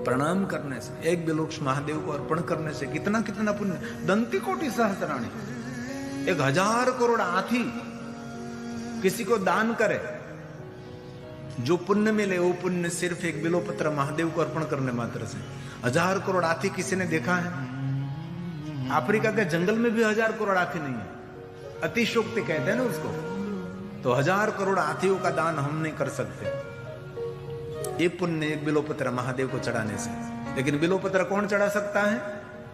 प्रणाम करने से, एक बिलवृक्ष महादेव को अर्पण करने से कितना कितना पुण्य। दंती कोटि सहस्त्राणी, 1000 करोड़ हाथी किसी को दान करे, जो पुण्य मिले वो पुण्य सिर्फ एक बिल्वपत्र महादेव को अर्पण करने मात्र से। 1000 करोड़ हाथी किसी ने देखा है? अफ्रीका के जंगल में भी 1000 करोड़ हाथी नहीं है, अतिशोक्ति कहते हैं ना उसको। तो 1000 करोड़ हाथियों का दान हम नहीं कर सकते ये पुण्य एक बिल्वपत्र महादेव को चढ़ाने से। लेकिन बिल्वपत्र कौन चढ़ा सकता है?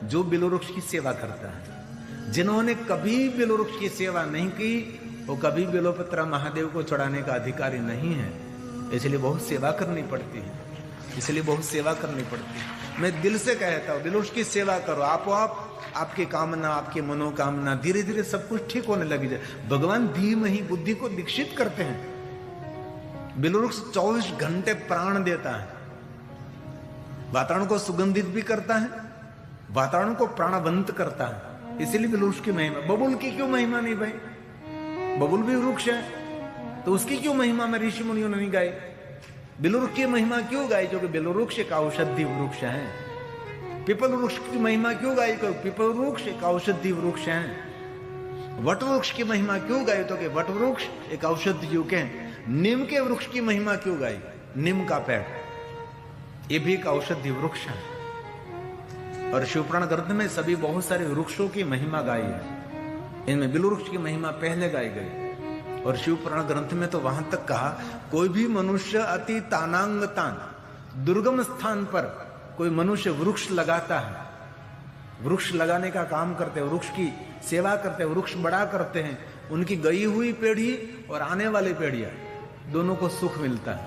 जो बिल्ववृक्ष की सेवा करता है। जिन्होंने कभी बिल्ववृक्ष की सेवा नहीं की वो कभी बिल्वपत्र महादेव को चढ़ाने का अधिकारी नहीं है। इसलिए बहुत सेवा करनी पड़ती है, इसलिए बहुत सेवा करनी पड़ती है। मैं दिल से कहता हूं बिल्ववृक्ष की सेवा करो, आपकी कामना, आपकी मनोकामना धीरे धीरे सब कुछ ठीक होने लगी जाए। भगवान धीमहि बुद्धि को दीक्षित करते हैं। बिल्ववृक्ष 24 घंटे प्राण देता है, वातावरण को सुगंधित भी करता है, वातावरण को प्राणवंत करता है। इसीलिए बिल्ववृक्ष की महिमा। बबुल की क्यों महिमा नहीं भाई? बबुल भी वृक्ष है तो उसकी क्यों महिमा में ऋषि मुनियों ने नहीं गाई? बिल्ववृक्ष की महिमा क्यों गाई? क्योंकि बिल्ववृक्ष एक औषधि वृक्ष है। पीपल वृक्ष की महिमा क्यों गाई? क्योंकि पीपल वृक्ष एक औषधि वृक्ष है। वट वृक्ष की महिमा क्यों गाई? तो कि वट वृक्ष एक औषधि युग है। नीम के वृक्ष की महिमा क्यों गाई? नीम का पेड़ ये भी एक औषधि वृक्ष है। और शिवपुराण ग्रंथ में सभी बहुत सारे वृक्षों की महिमा गाई है। इनमें बिल्ववृक्ष की महिमा पहले गाई गई। और शिवपुराण ग्रंथ में तो वहां तक कहा, कोई भी मनुष्य अति तानांग तान, दुर्गम स्थान पर कोई मनुष्य वृक्ष लगाता है, वृक्ष लगाने का काम करते हैं, वृक्ष की सेवा करते हैं, वृक्ष बड़ा करते हैं, उनकी गई हुई पीढ़ी और आने वाली पीढ़ियां दोनों को सुख मिलता है।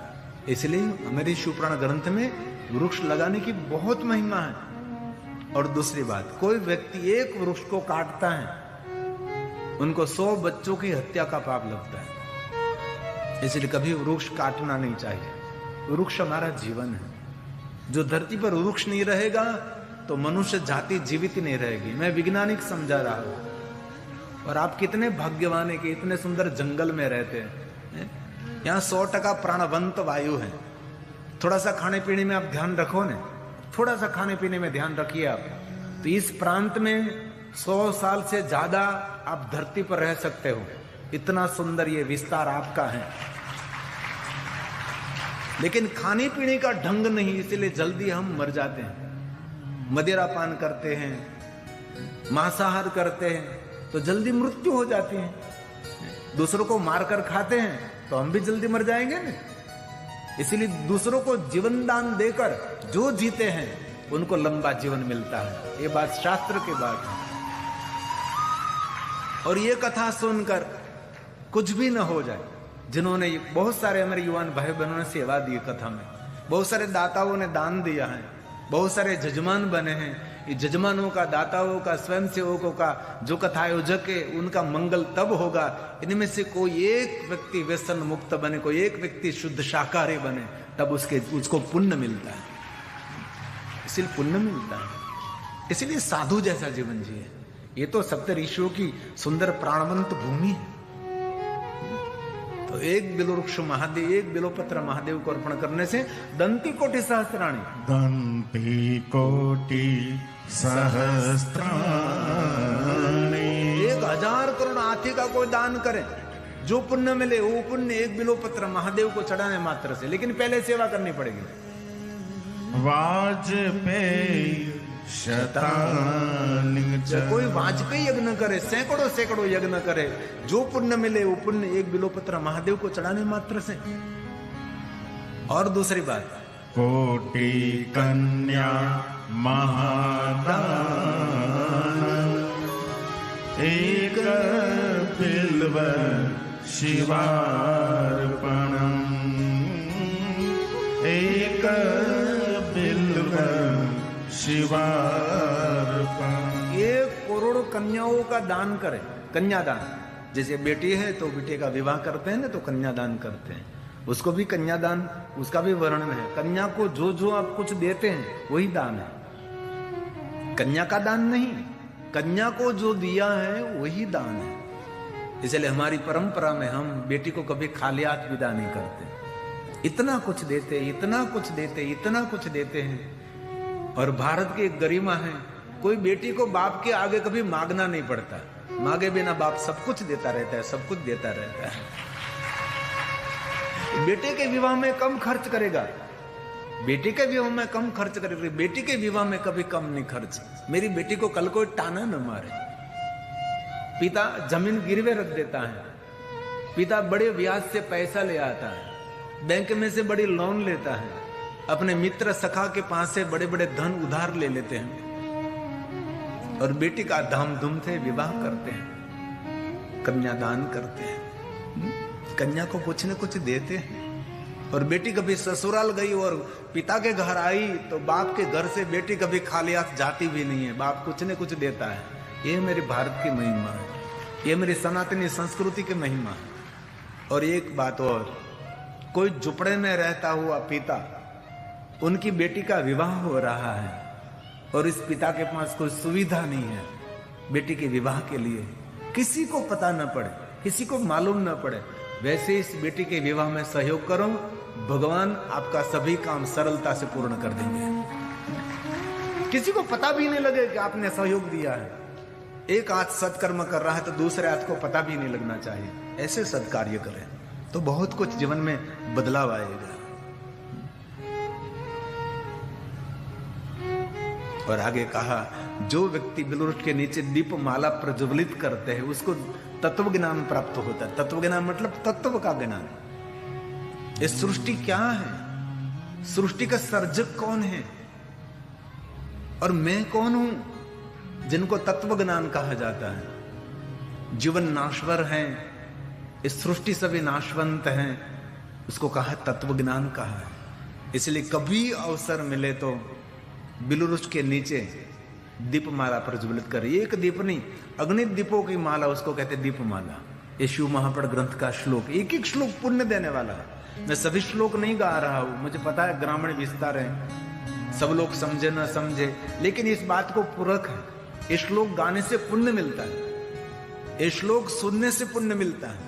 इसलिए हमारे शिवपुराण ग्रंथ में वृक्ष लगाने की बहुत महिमा है। और दूसरी बात, कोई व्यक्ति एक वृक्ष को काटता है उनको 100 बच्चों की हत्या का पाप लगता है। इसलिए कभी वृक्ष काटना नहीं चाहिए। वृक्ष हमारा जीवन है। जो धरती पर वृक्ष नहीं रहेगा तो मनुष्य जाति जीवित ही नहीं रहेगी। मैं वैज्ञानिक समझा रहा हूं। और आप कितने भाग्यवान है कि इतने सुंदर जंगल में रहते हैं। यहाँ 100% प्राणवंत वायु है। थोड़ा सा खाने पीने में आप ध्यान रखो ना, थोड़ा सा खाने पीने में ध्यान रखिए आप, तो इस प्रांत में 100 साल से ज्यादा आप धरती पर रह सकते हो। इतना सुंदर ये विस्तार आपका है। लेकिन खाने पीने का ढंग नहीं, इसलिए जल्दी हम मर जाते हैं। मदिरा पान करते हैं, मांसाहार करते हैं तो जल्दी मृत्यु हो जाती है। दूसरों को मारकर खाते हैं तो हम भी जल्दी मर जाएंगे ना। इसीलिए दूसरों को जीवन दान देकर जो जीते हैं उनको लंबा जीवन मिलता है। ये बात शास्त्र की बात है। और ये कथा सुनकर कुछ भी न हो जाए, जिन्होंने बहुत सारे हमारे युवान भाई बहनों ने सेवा दी कथा में, बहुत सारे दाताओं ने दान दिया है, बहुत सारे जजमान बने हैं। ये जजमानों का, दाताओं का, स्वयं सेवकों का, जो कथा आयोजक है, उनका मंगल तब होगा इनमें से कोई एक व्यक्ति व्यसन मुक्त बने, कोई एक व्यक्ति शुद्ध शाकाहारी बने, तब उसको पुण्य मिलता है। इसलिए पुण्य मिलता है। इसलिए साधु जैसा जीवन जिए। ये तो सप्त ऋषियों की सुंदर प्राणवंत भूमि है। तो एक बिल्ववृक्ष महादेव, एक बिल्वपत्र महादेव को अर्पण करने से दंती कोटि सहस्त्राणी, दंती कोटि सहस्त्राणी, 1000 करोड़ हाथी का कोई दान करे, जो पुण्य मिले वो पुण्य एक बिल्वपत्र महादेव को चढ़ाने मात्र से। लेकिन पहले सेवा करनी पड़ेगी। वाजपेयी शतानि कोई वाजपेयी यज्ञ करे, सैकड़ों सैकड़ों यज्ञ करे, जो पुण्य मिले वो पुण्य एक बिल्वपत्र महादेव को चढ़ाने मात्र से। और दूसरी बात, कोटि कन्या महादान, एक बिल्व शिवार्पणम्, एक बिल्व शिवार्पण। 1 करोड़ कन्याओं का दान करें। कन्यादान, जैसे बेटी है तो बेटे का विवाह करते हैं ना, तो कन्यादान करते हैं, उसको भी कन्यादान, उसका भी वर्णन है। कन्या को जो जो आप कुछ देते हैं वही दान है। कन्या का दान नहीं, कन्या को जो दिया है वही दान है। इसलिए हमारी परंपरा में हम बेटी को कभी खाली हाथ विदा नहीं करते। इतना कुछ देते, इतना कुछ देते, इतना कुछ देते हैं। और भारत की एक गरिमा है, कोई बेटी को बाप के आगे कभी मांगना नहीं पड़ता, मांगे बिना बाप सब कुछ देता रहता है, सब कुछ देता रहता है। बेटे के विवाह में कम खर्च करेगा, बेटी के विवाह में कम खर्च करेगा, बेटी के विवाह में कभी कम नहीं खर्च। मेरी बेटी को कल कोई ताना न मारे। पिता जमीन गिरवे रख देता है, पिता बड़े ब्याज से पैसा ले आता है, बैंक में से बड़ी लोन लेता है, अपने मित्र सखा के पास से बड़े बड़े धन उधार ले लेते हैं और बेटी का धामधूम से विवाह करते हैं, कन्यादान करते हैं, कन्या को कुछ न कुछ देते हैं। और बेटी कभी ससुराल गई और पिता के घर आई तो बाप के घर से बेटी कभी खाली हाथ जाती भी नहीं है, बाप कुछ न कुछ देता है। ये मेरे भारत की महिमा है, ये मेरी सनातनी संस्कृति की महिमा है। और एक बात और, कोई झुपड़े में रहता हुआ पिता, उनकी बेटी का विवाह हो रहा है और इस पिता के पास कोई सुविधा नहीं है बेटी के विवाह के लिए, किसी को पता न पड़े, किसी को मालूम न पड़े, वैसे इस बेटी के विवाह में सहयोग करो, भगवान आपका सभी काम सरलता से पूर्ण कर देंगे। किसी को पता भी नहीं लगे कि आपने सहयोग दिया है। एक हाथ सत्कर्म कर रहा है तो दूसरे हाथ को पता भी नहीं लगना चाहिए। ऐसे सत्कार्य करें तो बहुत कुछ जीवन में बदलाव आएगा। और आगे कहा, जो व्यक्ति बिलवृक्ष के नीचे दीप माला प्रज्वलित करते हैं उसको तत्व ज्ञान प्राप्त होता है। तत्व ज्ञान मतलब तत्व का ज्ञान। इस सृष्टि क्या है, सृष्टि का सर्जक कौन है और मैं कौन हूं, जिनको तत्व ज्ञान कहा जाता है। जीवन नाशवर है, इस सृष्टि सभी नाशवंत हैं, उसको कहा तत्व ज्ञान कहा है। इसलिए कभी अवसर मिले तो बिलवृक्ष के नीचे दीपमाला प्रज्वलित कर। एक दीप नहीं, अगणित दीपों की माला, उसको कहते दीपमाला। ये शिव महापड़ ग्रंथ का श्लोक, एक एक श्लोक पुण्य देने वाला है। मैं सभी श्लोक नहीं गा रहा हूं, मुझे पता है ग्रामीण विस्तार है, सब लोग समझे ना समझे, लेकिन इस बात को पूरक है। ये श्लोक गाने से पुण्य मिलता है, ये श्लोक सुनने से पुण्य मिलता है।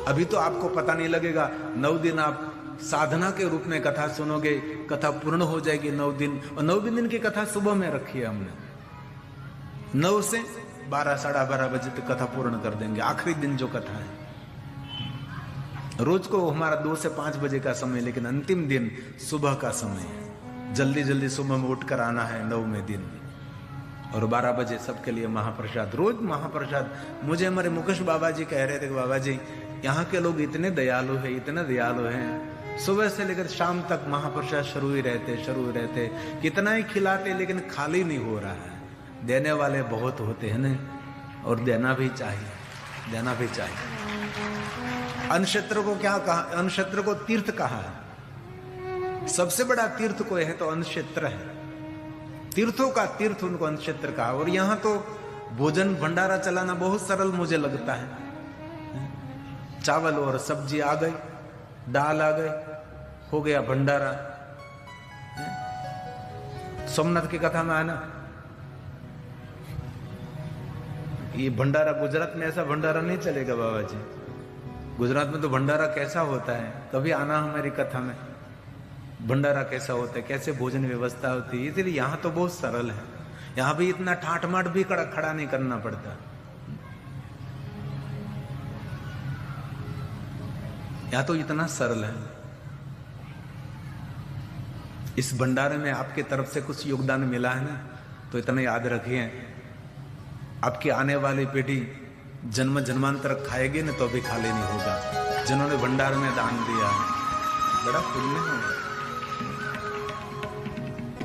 अभी तो आपको पता नहीं लगेगा, 9 दिन आप साधना के रूप में कथा सुनोगे, कथा पूर्ण हो जाएगी 9 दिन। और 9 दिन की कथा सुबह में रखी है हमने, 9 से 12 साढ़े 12 बजे तक कथा पूर्ण कर देंगे। आखिरी दिन जो कथा है, रोज को हमारा 2 से 5 बजे का समय, लेकिन अंतिम दिन सुबह का समय है। जल्दी जल्दी सुबह में उठ कर आना है 9वें दिन, और 12 बजे सबके लिए महाप्रसाद, रोज महाप्रसाद। मुझे हमारे मुकेश बाबा जी कह रहे थे कि बाबा जी यहाँ के लोग इतने दयालु हैं, इतने दयालु हैं, सुबह से लेकर शाम तक महाप्रसाद शुरू ही रहते, कितना ही खिलाते लेकिन खाली नहीं हो रहा है। देने वाले बहुत होते हैं ना, और देना भी चाहिए, देना भी चाहिए। अनक्षत्र को क्या कहा? अनक्षत्र को तीर्थ कहा है। सबसे बड़ा तीर्थ कोई है तो अनक्षत्र है, तीर्थों का तीर्थ उनको अनक्षत्र कहा। और यहाँ तो भोजन भंडारा चलाना बहुत सरल मुझे लगता है। चावल और सब्जी आ गई, दाल आ गई, हो गया भंडारा। सोमनाथ की कथा में आना, ये भंडारा, गुजरात में ऐसा भंडारा नहीं चलेगा बाबा जी। गुजरात में तो भंडारा कैसा होता है, कभी आना हमारी कथा में, भंडारा कैसा होता है, कैसे भोजन व्यवस्था होती है। इसलिए यहाँ तो बहुत सरल है, यहाँ भी इतना ठाट माट भी खड़ा नहीं करना पड़ता। यहाँ तो इतना सरल है। इस भंडारे में आपके तरफ से कुछ योगदान मिला है ना, तो इतना याद रखिए, आपकी आने वाली पीढ़ी जन्म जन्मांतर खाएगी ना तो भी खाली नहीं होगा। जिन्होंने भंडार में दान दिया बड़ा पुण्य होगा।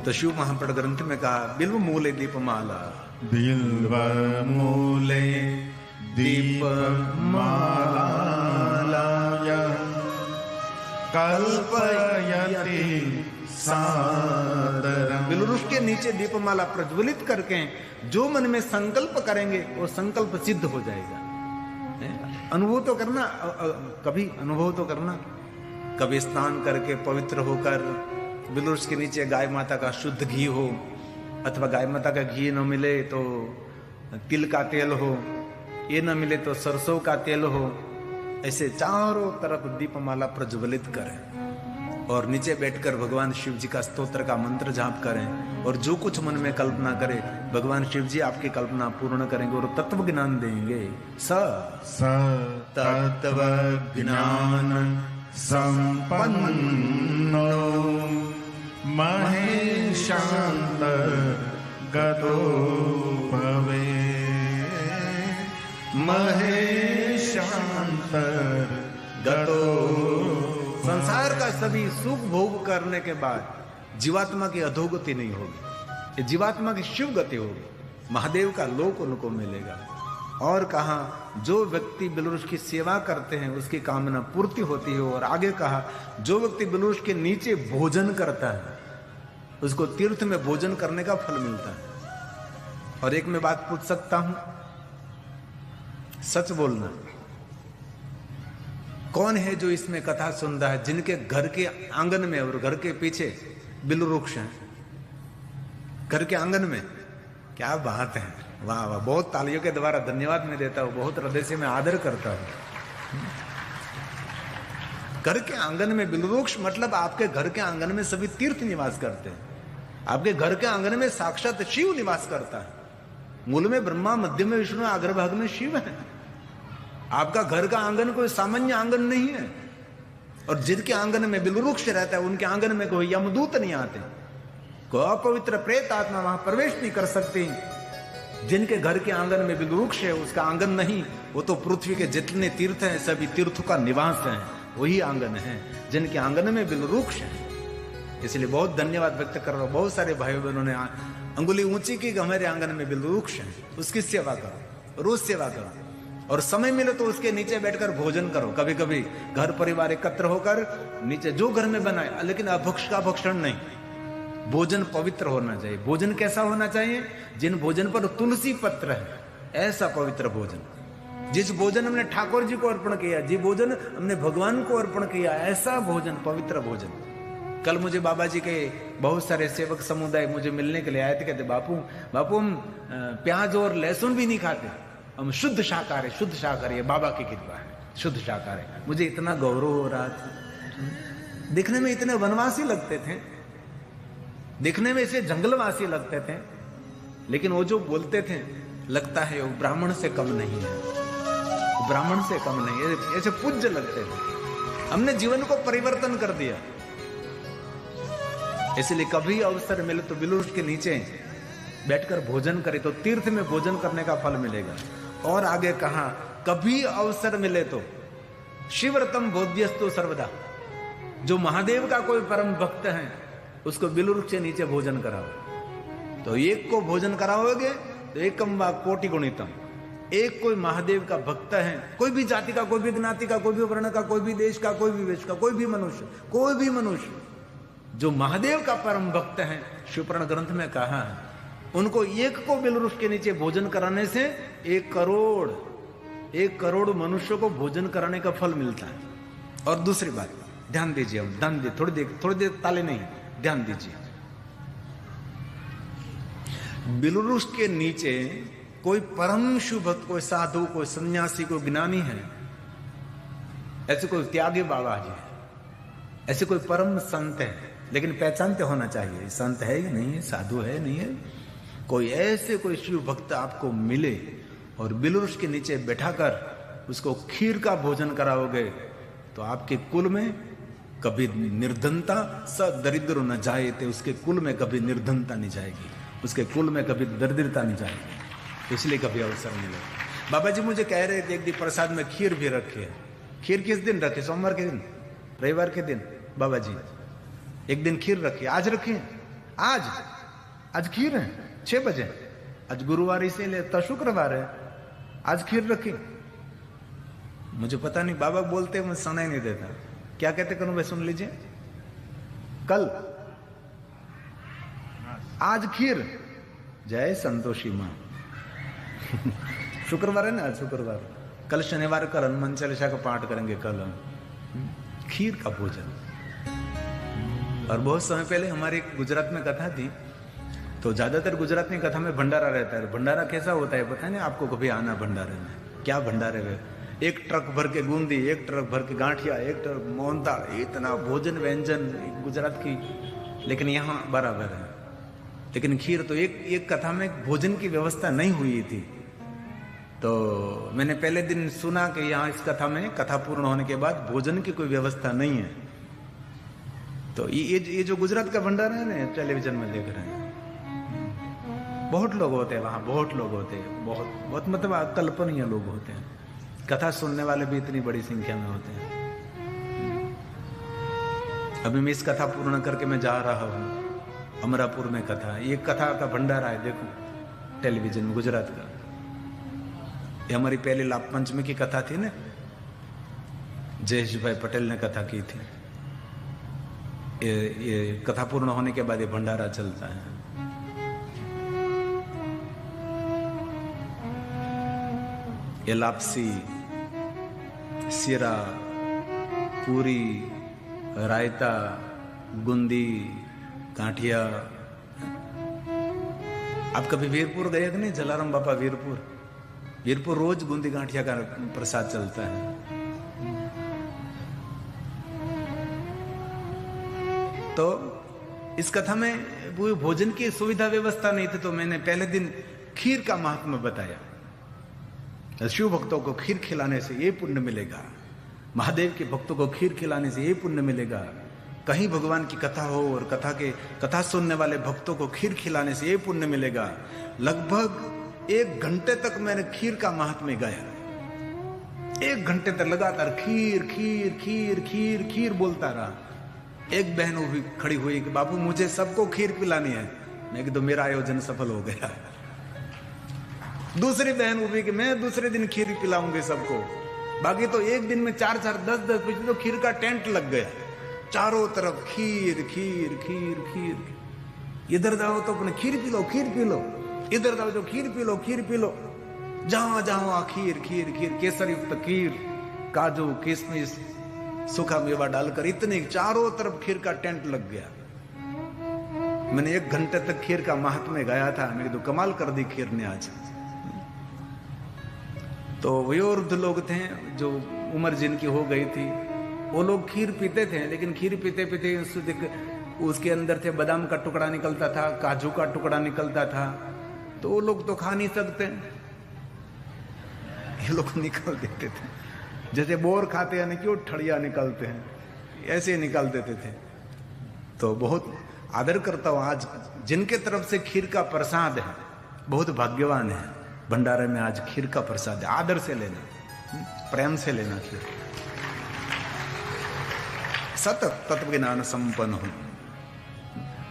तो शिव महापड़ ग्रंथ में कहा, बिल्व मूले दीपमाला, बिल्व मूले दीपमाला कल्पयति सादरम। बिलवृक्ष के नीचे दीपमाला प्रज्वलित करके जो मन में संकल्प करेंगे वो संकल्प सिद्ध हो जाएगा। अनुभव तो करना, कभी अनुभव तो करना, कभी स्नान करके पवित्र होकर बिलवृक्ष के नीचे गाय माता का शुद्ध घी हो, अथवा गाय माता का घी न मिले तो तिल का तेल हो, ये न मिले तो सरसों का तेल हो, ऐसे चारों तरफ दीपमाला प्रज्वलित करें। और नीचे बैठकर भगवान शिव जी का स्तोत्र का मंत्र जाप करें और जो कुछ मन में कल्पना करे भगवान शिव जी आपकी कल्पना पूर्ण करेंगे और तत्व ज्ञान देंगे। स तत्व ज्ञान संपन्नो महेशांत गतो भवे महेशांत गतो। संसार का सभी सुख भोग करने के बाद जीवात्मा की अधोगति नहीं होगी, जीवात्मा की शिव गति होगी, महादेव का लोक उनको मिलेगा। और कहा जो व्यक्ति बिलवृक्ष की सेवा करते हैं उसकी कामना पूर्ति होती है। और आगे कहा जो व्यक्ति बिलवृक्ष के नीचे भोजन करता है उसको तीर्थ में भोजन करने का फल मिलता है। और एक मैं बात पूछ सकता हूं, सच बोलना, कौन है जो इसमें कथा सुन रहा है जिनके घर के आंगन में और घर के पीछे बिलवृक्ष है? घर के आंगन में, क्या बात है, वाह वाह, बहुत तालियों के द्वारा धन्यवाद मैं देता हूं, बहुत हृदय से मैं आदर करता हूं। घर के आंगन में बिलवृक्ष मतलब आपके घर के आंगन में सभी तीर्थ निवास करते हैं। आपके घर के आंगन में साक्षात शिव निवास करता है। मूल में ब्रह्मा, मध्य में विष्णु, अग्रभाग में शिव है। आपका घर का आंगन कोई सामान्य आंगन नहीं है। और जिनके आंगन में बिलवृक्ष रहता है उनके आंगन में कोई यमदूत नहीं आते, कोई अपवित्र प्रेत आत्मा वहां प्रवेश नहीं कर सकती। जिनके घर के आंगन में बिलवृक्ष है उसका आंगन नहीं, वो तो पृथ्वी के जितने तीर्थ हैं सभी तीर्थों का निवास है, वही आंगन है जिनके आंगन में बिलवृक्ष है। इसलिए बहुत धन्यवाद व्यक्त कर रहा हूं। बहुत सारे भाई बहनों ने अंगुली ऊंची की कि हमारे आंगन में बिलवृक्ष है, उसकी सेवा करो, रोज सेवा करो और समय मिले तो उसके नीचे बैठकर भोजन करो। कभी कभी घर परिवार एकत्र होकर नीचे जो घर में बनाए, लेकिन अभक्ष का भक्षण नहीं। भोजन पवित्र होना चाहिए। भोजन कैसा होना चाहिए? जिन भोजन पर तुलसी पत्र है ऐसा पवित्र भोजन। जिस भोजन हमने ठाकुर जी को अर्पण किया, जिस भोजन हमने भगवान को अर्पण किया, ऐसा भोजन, पवित्र भोजन। कल मुझे बाबा जी के बहुत सारे सेवक समुदाय मुझे मिलने के लिए आए थे। कहते बापू हम प्याज और लहसुन भी नहीं खाते, हम शुद्ध शाकाहारी, शुद्ध शाकाहारी, बाबा की कृपा है, शुद्ध शाकाहारी। मुझे इतना गौरव हो रहा था। दिखने में इतने वनवासी लगते थे, दिखने में ऐसे जंगलवासी लगते थे, लेकिन वो जो बोलते थे लगता है वो ब्राह्मण से कम नहीं है, ब्राह्मण से कम नहीं है, ऐसे पूज्य लगते थे। हमने जीवन को परिवर्तन कर दिया। इसलिए कभी अवसर मिले तो बिलवृक्ष के नीचे बैठकर भोजन करे तो तीर्थ में भोजन करने का फल मिलेगा। और आगे कहा कभी अवसर मिले तो शिवरतम बोध्यस्तु सर्वदा, जो महादेव का कोई परम भक्त है उसको बिलवृक्ष के नीचे भोजन कराओ। तो एक को भोजन कराओगे तो एकम वा कोटि गुणितम। एक कोई महादेव का भक्त है, कोई भी जाति का, कोई भी ज्ञाति का, कोई भी वर्ण का, कोई भी देश का, कोई भी वेश का, कोई भी मनुष्य जो महादेव का परम भक्त है, शिवपुराण ग्रंथ में कहा है, उनको एक को बिलवृक्ष के नीचे भोजन कराने से 1 करोड़ मनुष्य को भोजन कराने का फल मिलता है। और दूसरी बात ध्यान दीजिए, ध्यान दीजिए, थोड़ी देर ताले नहीं, ध्यान दीजिए। बिलवृक्ष के नीचे कोई परम शिव भक्त, कोई साधु, कोई सन्यासी, कोई ज्ञानी है, ऐसे कोई त्यागी बाबा जी है, ऐसे कोई परम संत है, लेकिन पहचानते होना चाहिए संत है या नहीं है, साधु है नहीं है। कोई ऐसे कोई शिव भक्त आपको मिले और बिलवृक्ष के नीचे बैठाकर उसको खीर का भोजन कराओगे तो आपके कुल में कभी निर्धनता, स दरिद्र न जाए, तो उसके कुल में कभी निर्धनता नहीं जाएगी, उसके कुल में कभी दरिद्रता नहीं जाएगी। इसलिए कभी अवसर मिले। बाबा जी मुझे कह रहे थे एक दिन प्रसाद में खीर भी रखी है। खीर किस दिन रखे? सोमवार के दिन, रविवार के दिन। बाबा जी एक दिन खीर रखी, आज रखी, आज खीर है 6 बजे, आज गुरुवार इसीलिए तो शुक्रवार है, आज खीर रखी। मुझे पता नहीं, बाबा बोलते मुझे सुनाई नहीं देता। क्या कहते करूं भाई, सुन लीजिए। कल आज खीर, जय संतोषी मां। शुक्रवार है ना, आज शुक्रवार। कल शनिवार, कल हनुमान चालीसा का पाठ करेंगे। कल हम खीर का भोजन। और बहुत समय पहले हमारी गुजरात में कथा थी, तो ज्यादातर गुजरात में कथा में भंडारा रहता है। भंडारा कैसा होता है पता है ना आपको? कभी आना भंडारे में, क्या भंडारे में एक ट्रक भर के बूंदी, एक ट्रक भर के गांठिया, एक ट्रक मोहनथाल, इतना भोजन व्यंजन गुजरात की, लेकिन यहाँ बराबर है। लेकिन खीर तो एक कथा में भोजन की व्यवस्था नहीं हुई थी। तो मैंने पहले दिन सुना कि यहाँ इस कथा में, कथा पूर्ण होने के बाद भोजन की कोई व्यवस्था नहीं है। तो ये जो गुजरात का भंडारा है ना, टेलीविजन में देख रहे हैं, बहुत लोग होते हैं वहां, बहुत लोग होते हैं, बहुत मतलब अकल्पनीय लोग होते हैं। कथा सुनने वाले भी इतनी बड़ी संख्या में होते हैं। अभी मैं इस कथा पूर्ण करके मैं जा रहा हूं अमरापुर में कथा, ये कथा का भंडारा है, देखो टेलीविजन में गुजरात का। ये हमारी पहली लाभ पंचमी की कथा थी ना, जयेश भाई पटेल ने कथा की थी। ये कथा पूर्ण होने के बाद ये भंडारा चलता है। ये लापसी, सिरा, पूरी, रायता, गुंदी, गांठिया। आप कभी वीरपुर गए कि नहीं? जलाराम बापा वीरपुर रोज गुंदी गांठिया का प्रसाद चलता है। तो इस कथा में वो भोजन की सुविधा व्यवस्था नहीं थी, तो मैंने पहले दिन खीर का महात्म्य बताया। शिव भक्तों को खीर खिलाने से ये पुण्य मिलेगा, महादेव के भक्तों को खीर खिलाने से ये पुण्य मिलेगा। कहीं भगवान की कथा हो और कथा सुनने वाले भक्तों को खीर खिलाने से ये पुण्य मिलेगा। लगभग 1 घंटे तक मैंने खीर का महात्म्य गाया। 1 घंटे तक लगातार खीर खीर खीर खीर खीर बोलता रहा। एक बहन वो भी खड़ी हुई कि बाबू मुझे सबको खीर पिलानी है। मैं कि तो मेरा आयोजन सफल हो गया। दूसरी बहन वो भी कि मैं दूसरे दिन खीर पिलाऊंगी सबको। बाकी तो एक दिन में 4-4 10-10 बजे तो खीर का टेंट लग गया, चारों तरफ खीर खीर खीर खीर। इधर जाओ तो अपने खीर पी लो, खीर पी लो, इधर जाओ तो खीर पी लो, खीर पी लो। जहां जहां खीर खीर खीर, केसर युक्त खीर, काजू किशमिश सूखा मेवा डालकर, इतने चारों तरफ खीर का टेंट लग गया। मैंने 1 घंटे तक खीर का महात्म्य गाया था। मैंने तो कमाल कर दी खीर ने आज। तो वयोवृद्ध लोग थे जो उम्र जिनकी हो गई थी, वो लोग खीर पीते थे, लेकिन खीर पीते पीते उसके अंदर से बादाम का टुकड़ा निकलता था, काजू का टुकड़ा निकलता था, तो वो लोग तो खा नहीं सकते। ये लोग निकाल देते थे, जैसे बोर खाते हैं ना, क्यों ठड़िया निकालते हैं, ऐसे निकाल देते थे। तो बहुत आदर करता हूं आज जिनके तरफ से खीर का प्रसाद है, बहुत भाग्यवान है। भंडारे में आज खीर का प्रसाद है, आदर से लेना, प्रेम से लेना खीर। सतत तत्व ज्ञान संपन्न हो।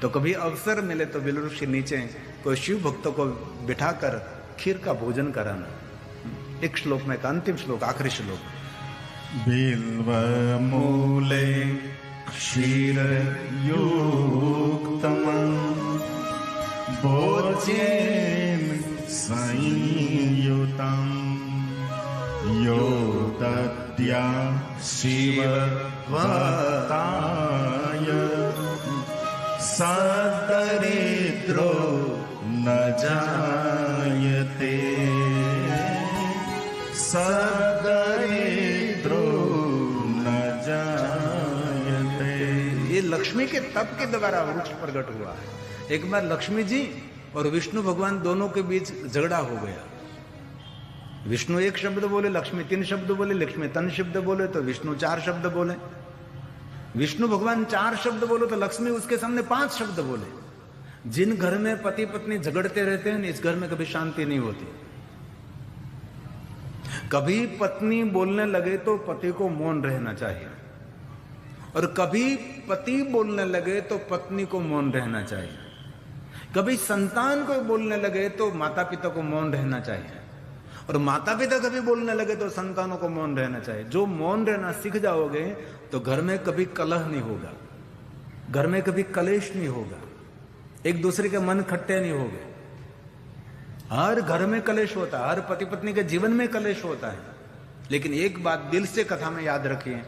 तो कभी अवसर मिले तो बिलवृक्ष के नीचे कोई शिव भक्तों को बिठाकर खीर का भोजन कराना। एक श्लोक में का अंतिम श्लोक, आखिरी श्लोक। बिल्व मूले क्षीर युक्तम भोजेन संयुतम यो दद्या शिव भक्ताय सदरिद्रो न जायते सदरिद्रो न जायते। ये लक्ष्मी के तप के द्वारा वृक्ष प्रकट हुआ है। एक बार लक्ष्मी जी और विष्णु भगवान दोनों के बीच झगड़ा हो गया। विष्णु 1 शब्द बोले, लक्ष्मी 3 शब्द बोले, लक्ष्मी 3 शब्द बोले तो विष्णु 4 शब्द बोले। विष्णु भगवान 4 शब्द बोले तो लक्ष्मी उसके सामने 5 शब्द बोले। जिन घर में पति पत्नी झगड़ते रहते हैं, इस घर में कभी शांति नहीं होती। कभी पत्नी बोलने लगे तो पति को मौन रहना चाहिए, और कभी पति बोलने लगे तो पत्नी को मौन रहना चाहिए। कभी संतान को बोलने लगे तो माता पिता को मौन रहना चाहिए, और माता पिता कभी बोलने लगे तो संतानों को मौन रहना चाहिए। जो मौन रहना सीख जाओगे तो घर में कभी कलह नहीं होगा, घर में कभी कलेश नहीं होगा, एक दूसरे के मन खट्टे नहीं होंगे। हर घर में कलेश होता है, हर पति पत्नी के जीवन में कलेश होता है। लेकिन एक बात दिल से कथा में याद रखिए,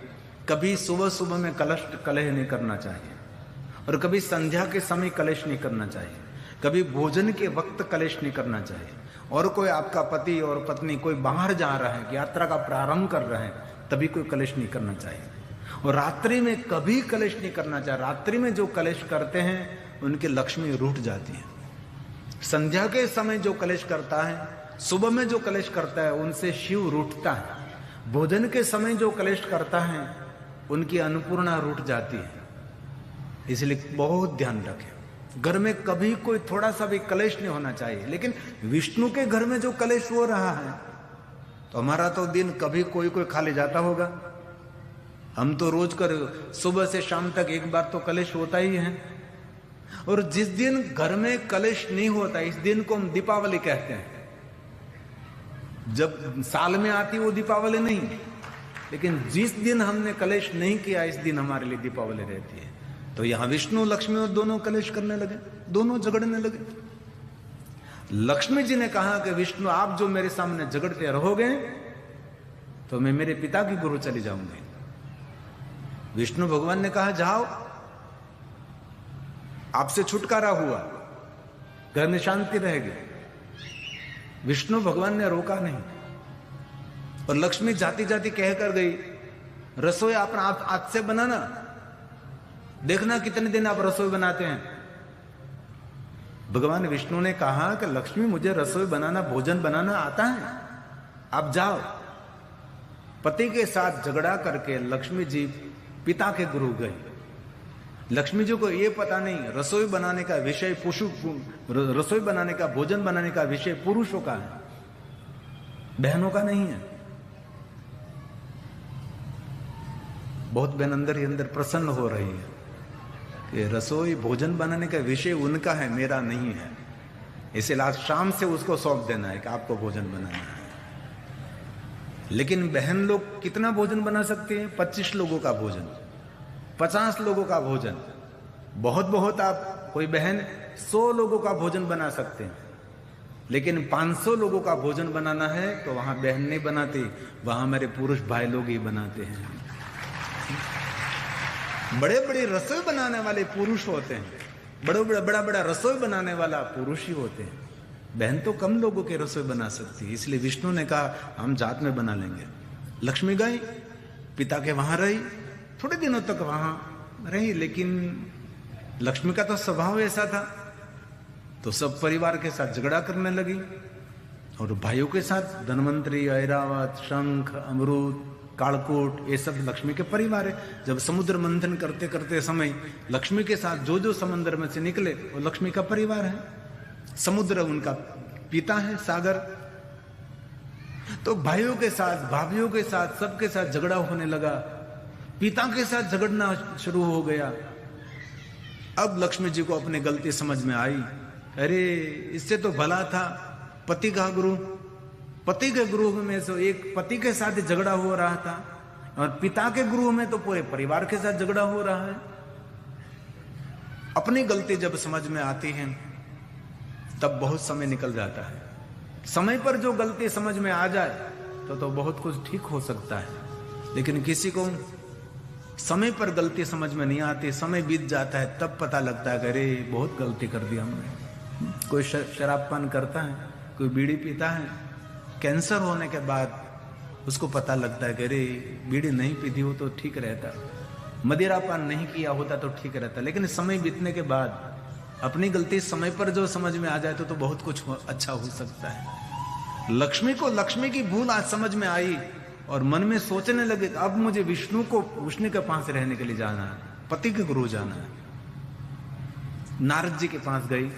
कभी सुबह सुबह में कलह नहीं करना चाहिए, और कभी संध्या के समय कलेश नहीं करना चाहिए, कभी भोजन के वक्त कलेश नहीं करना चाहिए, और कोई आपका पति और पत्नी कोई बाहर जा रहा है, यात्रा का प्रारंभ कर रहे हैं, तभी कोई कलेश नहीं करना चाहिए। और रात्रि में कभी कलेश नहीं करना चाहिए। रात्रि में जो कलेश करते हैं उनकी लक्ष्मी रूठ जाती है। संध्या के समय जो कलेश करता है, सुबह में जो कलेश करता है, उनसे शिव रूठता है। भोजन के समय जो कलेश करता है उनकी अन्नपूर्णा रूठ जाती है। इसलिए बहुत ध्यान रखें, घर में कभी कोई थोड़ा सा भी कलेश नहीं होना चाहिए। लेकिन विष्णु के घर में जो कलेश हो रहा है, तो हमारा तो दिन कभी कोई खाली जाता होगा। हम तो रोज कर सुबह से शाम तक एक बार तो कलेश होता ही है। और जिस दिन घर में कलेश नहीं होता, इस दिन को हम दीपावली कहते हैं। जब साल में आती वो दीपावली नहीं, लेकिन जिस दिन हमने कलेश नहीं किया, इस दिन हमारे लिए दीपावली रहती है। तो यहां विष्णु लक्ष्मी और दोनों कलेश करने लगे, दोनों झगड़ने लगे। लक्ष्मी जी ने कहा कि विष्णु, आप जो मेरे सामने झगड़ते रहोगे तो मैं मेरे पिता की गुरु चली जाऊंगी। विष्णु भगवान ने कहा, जाओ, आपसे छुटकारा हुआ, घर में शांति रहेगी। विष्णु भगवान ने रोका नहीं। और लक्ष्मी जाती जाती कहकर गई, रसोई अपना आप हाथ से बनाना, देखना कितने दिन आप रसोई बनाते हैं। भगवान विष्णु ने कहा कि लक्ष्मी, मुझे रसोई बनाना, भोजन बनाना आता है, आप जाओ। पति के साथ झगड़ा करके लक्ष्मी जी पिता के गुरु गए। लक्ष्मी जी को यह पता नहीं रसोई बनाने का विषय रसोई बनाने का, भोजन बनाने का विषय पुरुषों का है, बहनों का नहीं है। बहुत बहन अंदर ही अंदर प्रसन्न हो रही है कि रसोई भोजन बनाने का विषय उनका है, मेरा नहीं है। इसलिए आज शाम से उसको सौंप देना है कि आपको भोजन बनाना है। लेकिन बहन लोग कितना भोजन बना सकते हैं? 25 लोगों का भोजन, 50 लोगों का भोजन, बहुत आप कोई बहन 100 लोगों का भोजन बना सकते हैं। लेकिन 500 लोगों का भोजन बनाना है तो वहां बहन नहीं बनाती, वहां मेरे पुरुष भाई लोग ही बनाते हैं। बड़े बड़े रसोई बनाने वाले पुरुष होते हैं, बड़ा रसोई बनाने वाला पुरुष ही होते हैं। बहन तो कम लोगों के रसोई बना सकती है। इसलिए विष्णु ने कहा, हम जात में बना लेंगे। लक्ष्मी गई, पिता के वहां रही, थोड़े दिनों तक वहां रही। लेकिन लक्ष्मी का तो स्वभाव ऐसा था, तो सब परिवार के साथ झगड़ा करने लगी। और भाइयों के साथ धनवंतरी, ऐरावत, शंख, अमरूद, कालकोट, ये सब लक्ष्मी के परिवार है। जब समुद्र मंथन करते करते समय लक्ष्मी के साथ जो समुद्र में से निकले वो लक्ष्मी का परिवार है। समुद्र उनका पिता है, सागर। तो भाइयों के साथ, भाभीियों के साथ, सबके साथ झगड़ा होने लगा। पिता के साथ झगड़ना शुरू हो गया। अब लक्ष्मी जी को अपनी गलती समझ में आई, अरे इससे तो भला था पति का गुरु, पति के गुरु में से एक पति के साथ ही झगड़ा हो रहा था, और पिता के गुरु में तो पूरे परिवार के साथ झगड़ा हो रहा है। अपनी गलती जब समझ में आती है तब बहुत समय निकल जाता है। समय पर जो गलती समझ में आ जाए तो बहुत कुछ ठीक हो सकता है। लेकिन किसी को समय पर गलती समझ में नहीं आती, समय बीत जाता है, तब पता लगता है कि अरे बहुत गलती कर दी हमने। कोई शराबपान करता है, कोई बीड़ी पीता है, कैंसर होने के बाद उसको पता लगता है कि अरे बीड़ी नहीं पीती हो तो ठीक रहता, मदिरापान नहीं किया होता तो ठीक रहता। लेकिन समय बीतने के बाद अपनी गलती समय पर जो समझ में आ जाए तो बहुत कुछ अच्छा हो सकता है। लक्ष्मी को लक्ष्मी की भूल आज समझ में आई और मन में सोचने लगे, अब मुझे विष्णु के पास रहने के लिए जाना है, पति के गुरु जाना है। नारद जी के पास गई।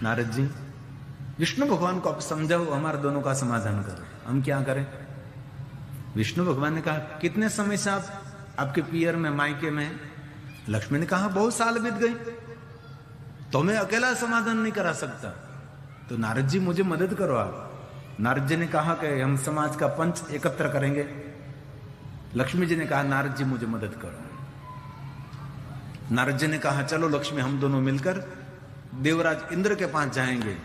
नारद जी, विष्णु भगवान को आप समझाओ, हमारे दोनों का समाधान करो, हम क्या करें? विष्णु भगवान ने कहा, कितने समय से आपके पियर में, मायके में? लक्ष्मी ने कहा, बहुत साल बीत गई, तो मैं अकेला समाधान नहीं करा सकता, तो नारद जी मुझे मदद करो आप। नारद जी ने कहा कि हम समाज का पंच एकत्र करेंगे। लक्ष्मी जी ने कहा, नारद जी मुझे मदद करो। नारद जी ने कहा, चलो लक्ष्मी, हम दोनों मिलकर देवराज इंद्र के पास जाएंगे,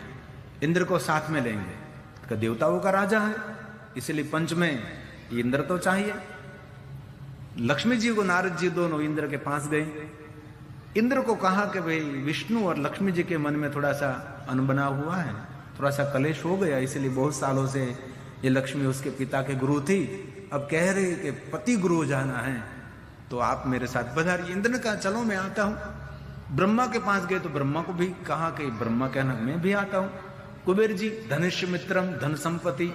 इंद्र को साथ में लेंगे। तो देवताओं का राजा है, इसलिए पंच में इंद्र तो चाहिए। लक्ष्मी जी को नारद जी दोनों इंद्र के पास गए। इंद्र को कहा कि भाई विष्णु और लक्ष्मी जी के मन में थोड़ा सा अनबना हुआ है, थोड़ा सा कलेश हो गया, इसलिए बहुत सालों से ये लक्ष्मी उसके पिता के गुरु थी, अब कह रहे कि पति गुरु जाना है तो आप मेरे साथ पधारिए। इंद्र ने कहा चलो मैं आता हूं। ब्रह्मा के पास गए तो ब्रह्मा को भी कहा कि ब्रह्मा कहना मैं भी आता हूं। कुबेर जी धनुष्य मित्रम धन संपत्ति,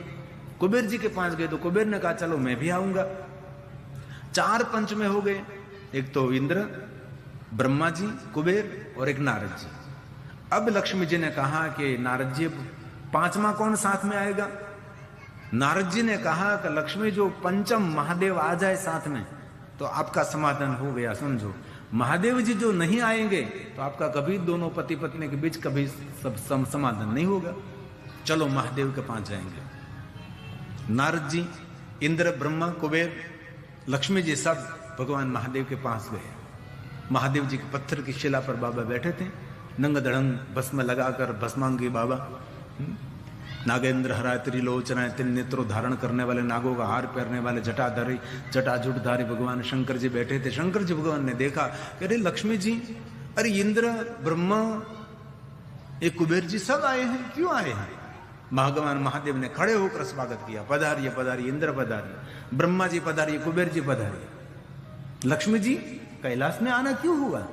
कुबेर जी के पास गए तो कुबेर ने कहा चलो मैं भी आऊंगा। 4 पंच में हो गए, एक तो इंद्र, ब्रह्मा जी, कुबेर और एक नारद जी। अब लक्ष्मी जी ने कहा कि नारद जी 5वां कौन साथ में आएगा? नारद जी ने कहा कि लक्ष्मी जो पंचम महादेव आ जाए साथ में तो आपका समाधान हो गया समझो। महादेव जी जो नहीं आएंगे तो आपका कभी दोनों पति पत्नी के बीच कभी समाधान नहीं होगा। चलो महादेव के पास जाएंगे। नारद जी, इंद्र, ब्रह्मा, कुबेर, लक्ष्मी जी सब भगवान महादेव के पास गए। महादेव जी के पत्थर की शिला पर बाबा बैठे थे, नंग दड़ंग भस्म लगाकर, भस्मांगी बाबा, नागेंद्र हराय त्रिलोचनाय, 3 नेत्रों धारण करने वाले, नागों का हार पहनने वाले, जटाधारी जटाजुटधारी भगवान शंकर जी बैठे थे। शंकर जी भगवान ने देखा कि अरे लक्ष्मी जी, अरे इंद्र, ब्रह्मा, ये कुबेर जी सब आए हैं, क्यों आए हैं? भगवान महादेव ने खड़े होकर स्वागत किया, पधारिए पधारिए इंद्र पधारिए, ब्रह्मा जी पधारिए, कुबेर जी पधारिए। लक्ष्मी जी कैलाश में आना क्यों हुआ?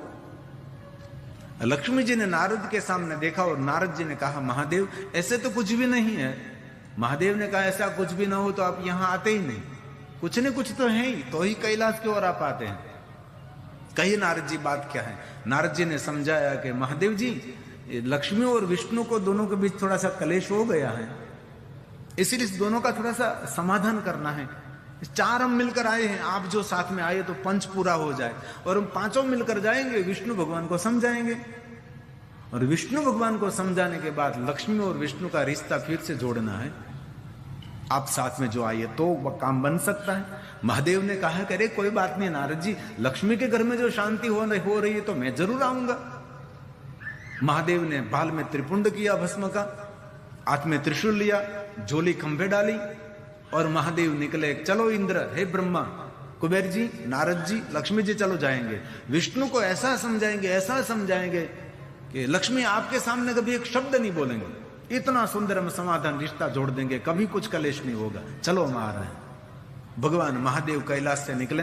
लक्ष्मी जी ने नारद के सामने देखा और नारद जी ने कहा महादेव ऐसे तो कुछ भी नहीं है। महादेव ने कहा ऐसा कुछ भी ना हो तो आप यहां आते ही नहीं, कुछ न कुछ तो है ही, तो ही कैलाश की ओर आप आते हैं। कही नारद जी बात क्या है? नारद जी ने समझाया कि महादेव जी लक्ष्मी और विष्णु को दोनों के बीच थोड़ा सा कलेश हो गया है, इसीलिए इस दोनों का थोड़ा सा समाधान करना है। 4 हम मिलकर आए हैं, आप जो साथ में आए तो पंच पूरा हो जाए, और हम 5 मिलकर जाएंगे, विष्णु भगवान को समझाएंगे, और विष्णु भगवान को समझाने के बाद लक्ष्मी और विष्णु का रिश्ता फिर से जोड़ना है। आप साथ में जो आइए तो वह काम बन सकता है। महादेव ने कहा कि अरे कोई बात नहीं नारद जी, लक्ष्मी के घर में जो शांति हो रही है तो मैं जरूर आऊंगा। महादेव ने बाल में त्रिपुंड किया भस्म का, हाथ में त्रिशूल लिया, झोली खंभे डाली और महादेव निकले। चलो इंद्र, हे ब्रह्मा, कुबेर जी, नारद जी, लक्ष्मी जी चलो जाएंगे। विष्णु को ऐसा समझाएंगे कि लक्ष्मी आपके सामने कभी एक शब्द नहीं बोलेंगे, इतना सुंदर हम समाधान रिश्ता जोड़ देंगे, कभी कुछ कलेश नहीं होगा, चलो हम आ रहे हैं। भगवान महादेव कैलाश से निकले,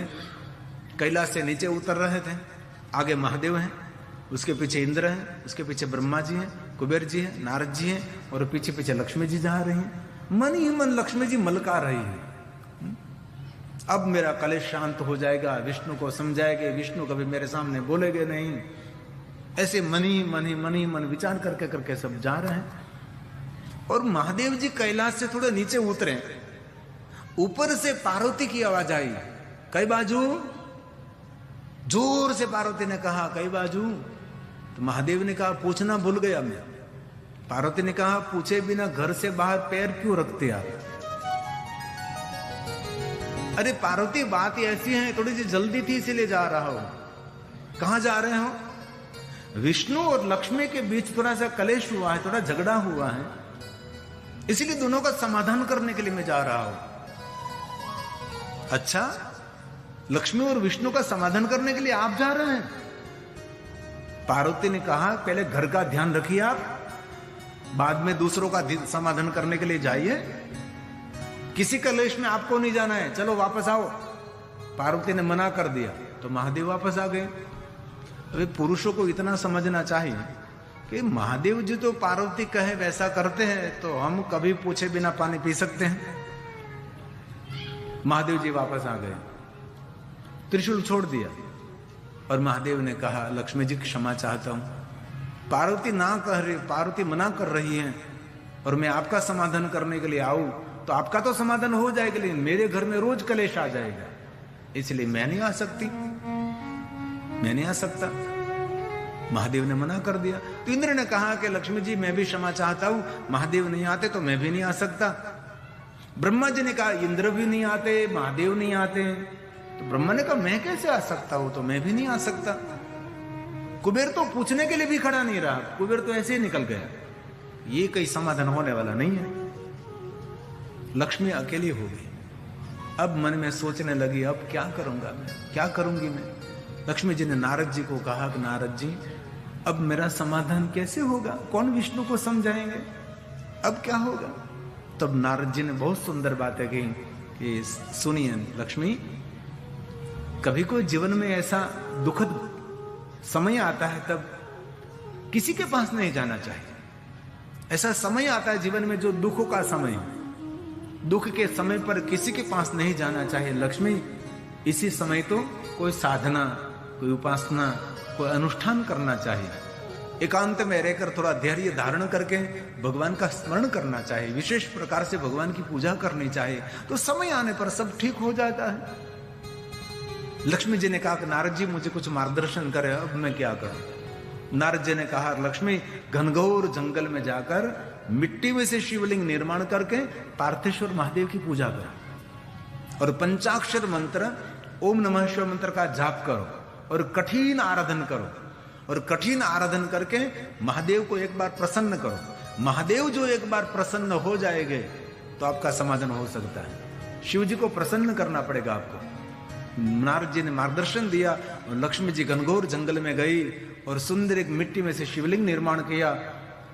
कैलाश से नीचे उतर रहे थे। आगे महादेव हैं, उसके पीछे इंद्र हैं, उसके पीछे ब्रह्मा जी हैं, कुबेर जी हैं, नारद जी हैं, और पीछे पीछे लक्ष्मी जी जा रही हैं। मन ही मन लक्ष्मी जी मलका रही है, अब मेरा कलेश शांत हो जाएगा, विष्णु को समझाएंगे, विष्णु कभी मेरे सामने बोलेंगे नहीं। ऐसे मन ही मन विचार करके सब जा रहे हैं। और महादेव जी कैलाश से थोड़े नीचे उतरे, ऊपर से पार्वती की आवाज आई, कई बाजू, जोर से पार्वती ने कहा कई बाजू। तो महादेव ने कहा पूछना भूल गया मैं। पार्वती ने कहा पूछे बिना घर से बाहर पैर क्यों रखते आप? अरे पार्वती बात ऐसी है, थोड़ी सी जल्दी थी इसीलिए जा रहा हो। कहां जा रहे हो? विष्णु और लक्ष्मी के बीच थोड़ा सा कलेश हुआ है, थोड़ा झगड़ा हुआ है, इसीलिए दोनों का समाधान करने के लिए मैं जा रहा हूं। अच्छा, लक्ष्मी और विष्णु का समाधान करने के लिए आप जा रहे हैं? पार्वती ने कहा पहले घर का ध्यान रखिए आप, बाद में दूसरों का समाधान करने के लिए जाइए, किसी कलेश में आपको नहीं जाना है, चलो वापस आओ। पार्वती ने मना कर दिया तो महादेव वापस आ गए। अभी पुरुषों को इतना समझना चाहिए कि महादेव जी तो पार्वती कहे वैसा करते हैं, तो हम कभी पूछे बिना पानी पी सकते हैं। महादेव जी वापस आ गए, त्रिशूल छोड़ दिया, और महादेव ने कहा लक्ष्मी जी क्षमा चाहता हूं, पार्वती पार्वती मना कर रही है, और मैं आपका समाधान करने के लिए आऊं तो आपका तो समाधान हो जाएगा, लेकिन मेरे घर में रोज कलेश आ जाएगा, इसलिए मैं नहीं आ सकती, मैं नहीं आ सकता। महादेव ने मना कर दिया। तो इंद्र ने कहा कि लक्ष्मी जी मैं भी क्षमा चाहता हूं, महादेव नहीं आते तो मैं भी नहीं आ सकता। ब्रह्मा जी ने कहा इंद्र भी नहीं आते, महादेव नहीं आते, तो ब्रह्मा ने कहा मैं कैसे आ सकता हूं, तो मैं भी नहीं आ सकता। कुबेर तो पूछने के लिए भी खड़ा नहीं रहा, कुबेर तो ऐसे ही निकल गया। ये कोई समाधान होने वाला नहीं है। लक्ष्मी अकेली हो गई। अब मन में सोचने लगी अब क्या करूंगा मैं, क्या करूंगी मैं। लक्ष्मी जी ने नारद जी को कहा कि नारद जी अब मेरा समाधान कैसे होगा, कौन विष्णु को समझाएंगे? अब क्या होगा? तब नारद जी ने बहुत सुंदर बातें कही कि सुनिए लक्ष्मी, कभी कोई जीवन में ऐसा दुखद समय आता है तब किसी के पास नहीं जाना चाहिए। ऐसा समय आता है जीवन में जो दुखों का समय है, दुख के समय पर किसी के पास नहीं जाना चाहिए लक्ष्मी। इसी समय तो कोई साधना, कोई उपासना, कोई अनुष्ठान करना चाहिए। एकांत में रहकर थोड़ा धैर्य धारण करके भगवान का स्मरण करना चाहिए, विशेष प्रकार से भगवान की पूजा करनी चाहिए, तो समय आने पर सब ठीक हो जाता है। लक्ष्मी जी ने कहा कि नारद जी मुझे कुछ मार्गदर्शन करे, अब मैं क्या करूं? नारद जी ने कहा लक्ष्मी, घनघोर जंगल में जाकर मिट्टी में से शिवलिंग निर्माण करके पार्थेश्वर महादेव की पूजा करो और पंचाक्षर मंत्र ओम नमः शिवाय मंत्र का जाप करो और कठिन आराधन करो और कठिन आराधन करके महादेव को एक बार प्रसन्न करो। महादेव जो एक बार प्रसन्न हो जाएंगे तो आपका समाधान हो सकता है। शिव जी को प्रसन्न करना पड़ेगा आपको। नारद जी ने मार्गदर्शन दिया और लक्ष्मी जी घनघोर जंगल में गई और सुंदर एक मिट्टी में से शिवलिंग निर्माण किया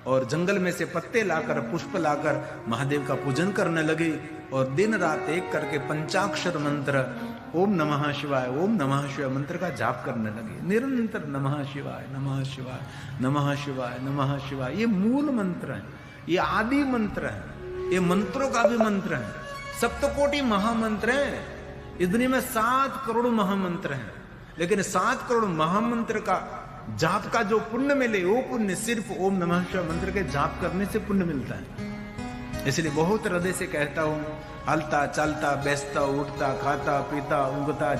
और जंगल में से पत्ते लाकर, पुष्प लाकर महादेव का पूजन करने लगी और दिन रात एक करके पंचाक्षर मंत्र ओम नमः शिवाय, ओम नमः शिवाय मंत्र का जाप करने लगी। निरंतर नमः शिवाय, नमः शिवाय, नमः शिवाय, नमः शिवाय। ये मूल मंत्र है, ये आदि मंत्र है, ये मंत्रों का भी मंत्र है। सप्तकोटि महामंत्र है। इस दुनिया में 7 करोड़ महामंत्र हैं, लेकिन 7 करोड़ महामंत्र का जाप का जो पुण्य मिले वो पुण्य सिर्फ ओम नमः शिवाय मंत्र के जाप करने से पुण्य मिलता है। इसलिए बहुत हृदय से कहता हूं, हलता चलता, बैसता, उठता, खाता, पीता, ऊँघता,